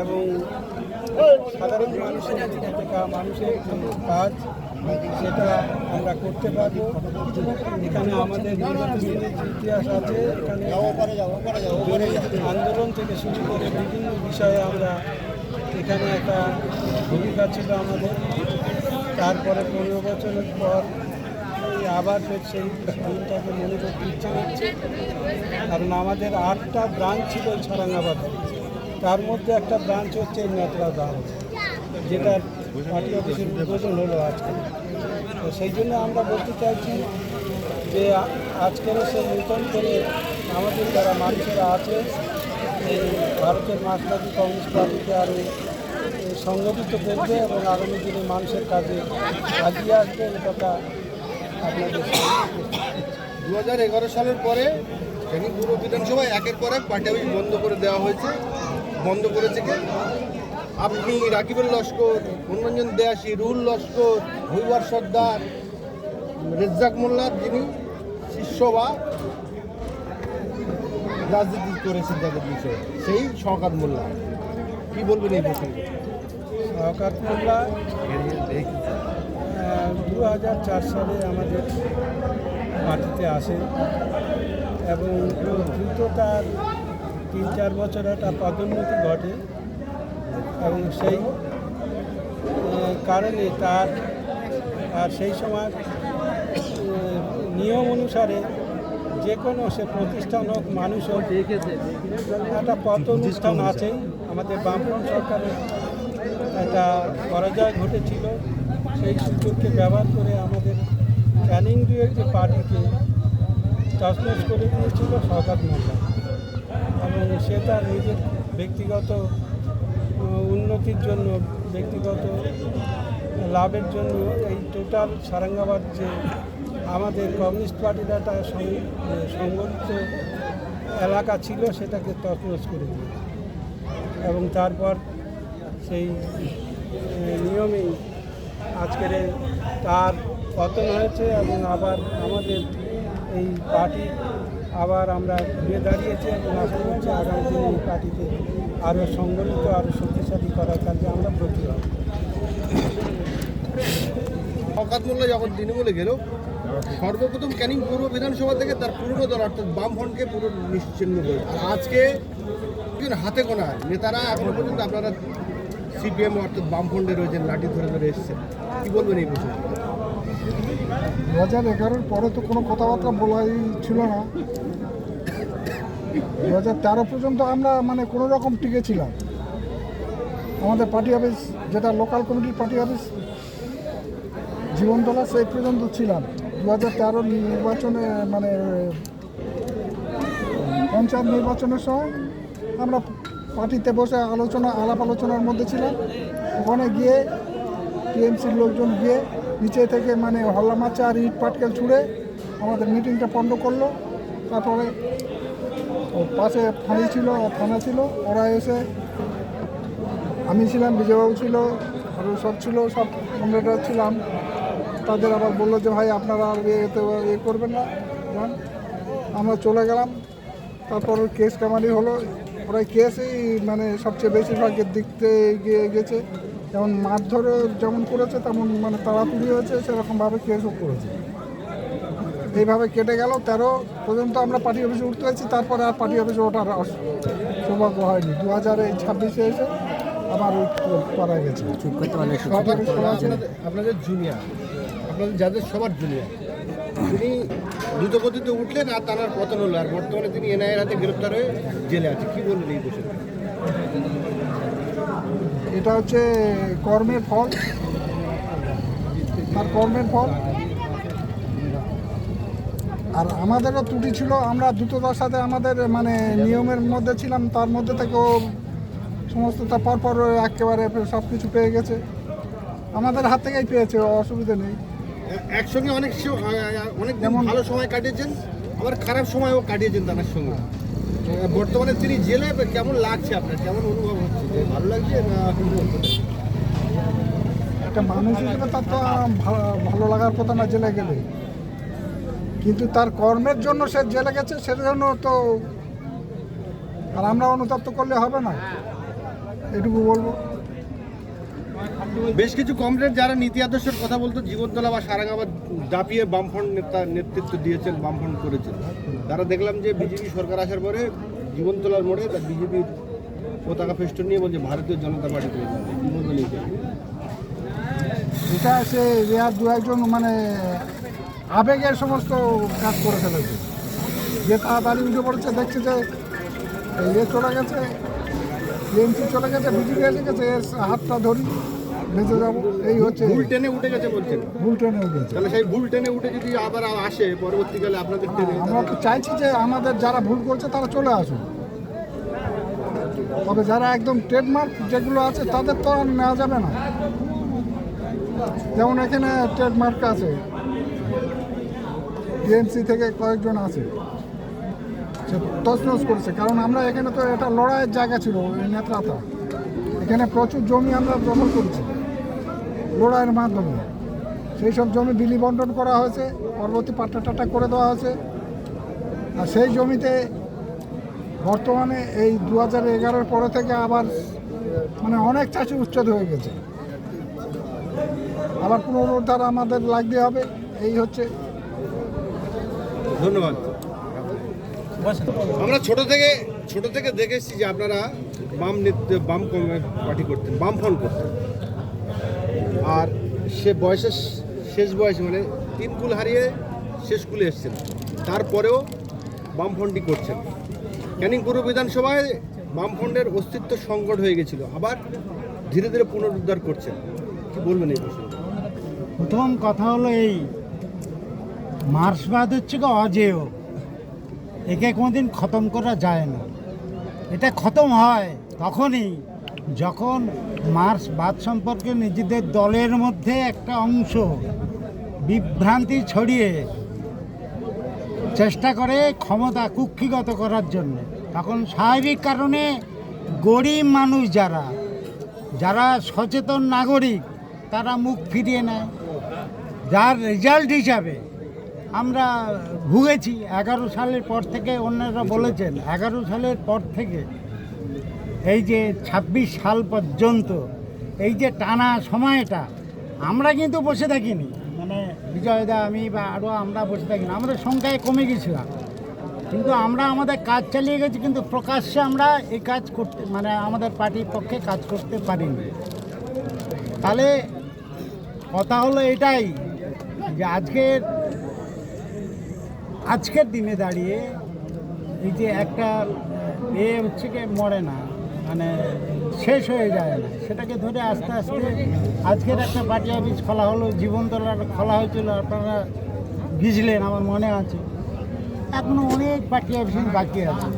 এবং সাধারণ মানুষের কাজ সেটা আমরা করতে পারবো। এখানে আমাদের ইতিহাস আছে, এখানে আন্দোলন থেকে শুরু করে বিভিন্ন বিষয়ে আমরা এখানে একটা ভূমিকা ছিল আমাদের। তারপরে 15 বছরের পর আবার সেই দিনটাকে মনে করতে ইচ্ছে হচ্ছে, কারণ আমাদের 8টা ব্রাঞ্চ ছিল সারাঙ্গাবাদে, তার মধ্যে একটা ব্রাঞ্চ হচ্ছে নেত্রা ব্রাঞ্চ, যেটার পার্টি অফিসের উদ্বোধন হলো আজকে। তো সেই জন্য আমরা বলতে চাইছি যে আজকের সেই নতুন করে আমাদের যারা মানুষেরা আছে এই ভারতের মার্ক্সবাদী কমিউনিস্ট পার্টিকে আরও সংগঠিত করবে এবং আগামী দিনে মানুষের কাজে এগিয়ে আসবে। এই কথা আপনাদের 2011 সালের পরে ক্যানিং পূর্ব বিধানসভায় একের পর এক পার্টি অফিস বন্ধ করে দেওয়া হয়েছে। বন্ধ করেছে কে? আপনি, রাকিবুল লস্কর, মনোরঞ্জন দেয়াসী, রুহুল লস্কর, হৈবার সর্দার, রেজ্জাক মোল্লা, যিনি শিষ্য বা রাজনীতি করেছেন যাদের বিষয়ে, সেই শওকত মোল্লা। কী বলবেন এই প্রসঙ্গে? শওকত মোল্লা 2004 সালে আমাদের পার্টিতে আসে এবং দ্রুত তার 3-4 বছর একটা পদোন্নতি ঘটে এবং সেই কারণে তার সেই সময় নিয়ম অনুসারে যে কোনো সে প্রতিষ্ঠান হোক, মানুষ হোক, একটা পতন আছেই। আমাদের বামফ্রন্ট সরকারের একটা পরাজয় ঘটেছিল, সেই সুযোগকে ব্যবহার করে আমাদের ক্যানিং 2-এর যে পার্টিকে তছনছ করে দিয়েছিল শওকত মোল্লা, এবং সে তার নিজের ব্যক্তিগত উন্নতির জন্য, ব্যক্তিগত লাভের জন্য এই টোটাল সারাঙ্গাবাদ যে আমাদের কমিউনিস্ট পার্টির একটা সংগঠিত এলাকা ছিল সেটাকে তছনছ করে দিয়েছে। এবং তারপর সেই নিয়মেই আজকের তার পতন হয়েছে এবং আবার আমাদের এই পার্টি আবার আমরা ঘুরে দাঁড়িয়েছি এবং আশা করছি আগামী দিনে এই পার্টিকে আরও সংগঠিত, আরও শক্তিশালী করার কাজে আমরা ব্রতী হব। শওকত মোল্লা যখন তৃণমূলে গেল, সর্বপ্রথম ক্যানিং পূর্ব বিধানসভা থেকে তার পুরনো দল অর্থাৎ বামফ্রন্টকে পুরো নিশ্চিহ্ন করে। আজকে হাতে গোনা নেতারা এখনো পর্যন্ত আপনারা সিপিএম অর্থাৎ বামফ্রন্টে রয়েছেন, লাঠি ধরে ধরে এসছেন, কী বলবেন এই বিষয়ে? 2011-এর পরে তো কোনো কথাবার্তা বলাই ছিল না। 2013 পর্যন্ত আমরা মানে কোনো রকম টিকে ছিলাম। আমাদের পার্টি অফিস, যেটা লোকাল কমিটির পার্টি অফিস জীবনতলা, সেই পর্যন্ত ছিলাম। 2013 নির্বাচনে মানে পঞ্চায়েত নির্বাচনের সময় আমরা পার্টিতে বসে আলাপ আলোচনার মধ্যে ছিলাম। ওখানে গিয়ে টিএমসির লোকজন গিয়ে নিচে থেকে মানে হল্লা মারছে আর ইট পাটকেল ছুঁড়ে আমাদের মিটিংটা পণ্ড করলো। তারপরে পাশে ফাঁড়ি ছিল, থানা ছিল, ওরা এসে, আমি ছিলাম, বিজয়বাবু ছিল, আরও সব ছিল, সব কমরেডরা ছিলাম। তাদের আবার বললো যে ভাই আপনারা আর এতে করবেন না, আমরা চলে গেলাম। তারপর কেস কামারি হলো, ওরা কেসই মানে সবচেয়ে বেশিরভাগের দিক থেকে এগিয়ে গেছে। যেমন মারধর যেমন করেছে তেমন মানে তাড়াতাড়ি হয়েছে, সেরকমভাবে কেসও করেছে। এইভাবে কেটে গেল। 13 পর্যন্ত আমরা পার্টি অফিসে উঠতে পারছি, তারপরে আর পার্টি অফিসে ওঠার সৌভাগ্য হয়নি। 2026-এ এসে আমার করা গেছে। আপনাদের জুনিয়র, আপনাদের যাদের সবার জুনিয়র, তিনি দ্রুতগতিতে উঠলেন আর তার পতন হলো, আর বর্তমানে তিনি এনআইএর হাতে গ্রেপ্তার হয়ে জেলে আছে। কী বললেন এই বিষয়ে? এটা হচ্ছে কর্মের ফল, তার কর্মের ফল। আর আমাদেরও ত্রুটি ছিল, আমরা দ্রুততার সাথে আমাদের মানে নিয়মের মধ্যে ছিলাম, তার মধ্যে থেকেও সমস্ত তার পরপর একেবারে সব কিছু পেয়ে গেছে, আমাদের হাত থেকেই পেয়েছে, অসুবিধা নেই। একসঙ্গে অনেক যেমন ভালো সময় কাটিয়েছেন, আবার খারাপ সময়ও কাটিয়েছেন তার সঙ্গে। বর্তমানে তিনি জেলে, কেমন লাগছে আপনার, কেমন অনুভব হচ্ছে? যে ভালো লাগছে না? একটা মানুষ হিসেবে তার তো ভালো লাগার কথা না জেলে গেলে, কিন্তু তার কর্মের জন্য সে জেলে গেছে, সেজন্য তো আর আমরা অনুতপ্ত করলে হবে না, এটুকু বলবো। বেশ কিছু কমরেড যারা নীতি আদর্শের কথা বলতো জীবনতলা বা সারাগাবাদ দাপিয়ে বামফ্রন্ট নেতৃত্ব দিয়েছেন, বামফ্রন্ট করেছেন, তারা দেখলাম যে বিজেপি সরকার আসার পরে জীবনতলার মোড়ে বিজেপির পতাকা ফেস্টুন নিয়ে বলছে ভারতীয় জনতা পার্টি করে দেবে। কি বলবেন এইটা? এটা সে আর দু একজন মানে আবেগের সমস্ত কাজ করে ফেলেছে, যে তাড়াতাড়ি উঠে পড়েছে, দেখছে যে চলে গেছে, টিএমসি চলে গেছে, বিজেপি এসে গেছে, এর হাতটা ধরি বেঁচে যাবো, এই হচ্ছে। ভুল টেনে উঠে গেছে বলছেন? ভুল ট্রেনে উঠেছে। তাহলে সেই ভুল টেনে উঠে যদি আবার আসে পরবর্তীকালে আপনাদের টেনে, আমরা তো চাইছি যে আমাদের যারা ভুল করছে তারা চলে আসুন, তবে যারা একদম ট্রেডমার্ক যেগুলো আছে তাদের তো আর নেওয়া যাবে না। যেমন এখানে ট্রেডমার্ক আছে, টিএমসি থেকে কয়েকজন আছে, সে তছনছ করেছে। কারণ আমরা এখানে তো এটা লড়াইয়ের জায়গা ছিল, এই নেত্রাতা, এখানে প্রচুর জমি আমরা দখল করেছি লড়াইয়ের মাধ্যমে। সেই সব জমি বিলি বন্টন করা হয়েছে, পরবর্তী পাট্টা করে দেওয়া হয়েছে। আর সেই জমিতে বর্তমানে এই 2011-এর পরে থেকে আবার মানে অনেক চাষি উচ্ছেদ হয়ে গেছে, আবার পুনরুদ্ধার আমাদের লাগতে হবে, এই হচ্ছে। ধন্যবাদ। আমরা ছোট থেকে দেখে এসেছি যে আপনারা বাম পার্টি করতেন, বামফ্রন্ট করতেন, আর সে বয়সের শেষ বয়সে মানে 3 কুল হারিয়ে শেষ কুলে এসছেন, তারপরেও বামফ্রন্টই করছেন। ক্যানিং পূর্ব বিধানসভায় বামফ্রন্টের অস্তিত্ব সংকট হয়ে গেছিল, আবার ধীরে ধীরে পুনরুদ্ধার করছেন, কি বলবেন এই বিষয়ে? প্রথম কথা হলো এই মার্ক্সবাদ হচ্ছে কি অজেয়, একে কোনোদিন খতম করা যায় না। এটা খতম হয় তখনই যখন মার্ক্সবাদ সম্পর্কে নিজেদের দলের মধ্যে একটা অংশ বিভ্রান্তি ছড়িয়ে চেষ্টা করে ক্ষমতা কুক্ষিগত করার জন্য। তখন স্বাভাবিক কারণে গরিব মানুষ যারা সচেতন নাগরিক তারা মুখ ফিরিয়ে নেয়, যার রেজাল্ট হিসাবে আমরা ভুগেছি। 11 সালের পর থেকে, অন্যরা বলেছেন 11 সালের পর থেকে এই যে 26 সাল পর্যন্ত এই যে টানা সময়টা আমরা কিন্তু বসে থাকিনি, মানে বিজয়দা, আমি বা আরও আমরা বসে থাকিনি, আমাদের সংখ্যায় কমে গেছিলাম, কিন্তু আমরা আমাদের কাজ চালিয়ে গেছি, কিন্তু প্রকাশ্যে আমরা এই কাজ করতে মানে আমাদের পার্টির পক্ষে কাজ করতে পারিনি। তাহলে কথা হলো এটাই যে আজকের দিনে দাঁড়িয়ে এই যে একটা হচ্ছে কি মরে না, মানে শেষ হয়ে যায় না, সেটাকে ধরে আস্তে আস্তে আজকের একটা পার্টি অফিস খোলা হলো, জীবনতলার খোলা হয়েছিল, আপনারা গিয়েছিলেন আমার মনে আছে। এখনও অনেক পার্টি অফিস বাকি আছে।